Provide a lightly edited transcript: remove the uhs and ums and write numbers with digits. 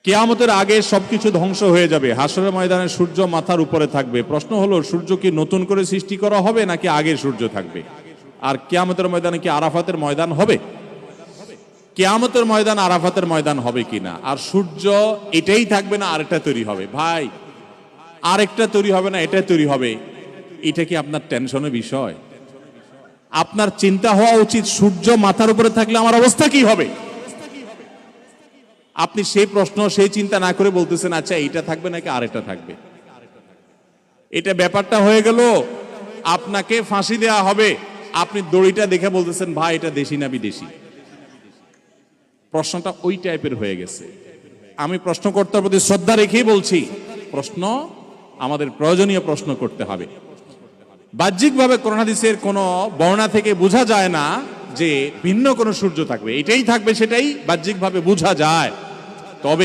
কিয়ামতের আগে সবকিছু ধ্বংস হয়ে যাবে, হাসরের ময়দানে সূর্য মাথার উপরে থাকবে। প্রশ্ন হলো, সূর্য কি নতুন করে সৃষ্টি করা হবে নাকি আগে সূর্য থাকবে? আর কিয়ামতের ময়দানে কি আরাফাতের ময়দান হবে? কিয়ামতের ময়দান আরাফাতের ময়দান হবে কিনা? আর সূর্য এটাই থাকবে না আরেকটা তৈরি হবে? ভাই, আরেকটা তৈরি হবে না এটা তৈরি হবে, এটা কি আপনার টেনশনের বিষয়? আপনার চিন্তা হওয়া উচিত, সূর্য মাথার উপরে থাকলে আমার অবস্থা কি হবে? আপনি সেই প্রশ্ন সেই চিন্তা না করে বলতেছেন আচ্ছা এইটা থাকবে নাকি আরেকটা থাকবে। এটা ব্যাপারটা হয়ে গেল আপনাকে ফাঁসি দেয়া হবে, আপনি দড়িটা দেখে বলতেছেন ভাই এটা দেশি না বিদেশি। প্রশ্নটা ওই টাইপের হয়ে গেছে। আমি প্রশ্নকর্তার প্রতি শ্রদ্ধা রেখেই বলছি, প্রশ্ন আমাদের প্রয়োজনীয় প্রশ্ন করতে হবে। বাহ্যিকভাবে কোরআন হাদিসের কোনো বর্ণনা থেকে বোঝা যায় না যে ভিন্ন কোনো সূর্য থাকবে, এটাই থাকবে সেটাই বাহ্যিকভাবে বোঝা যায়।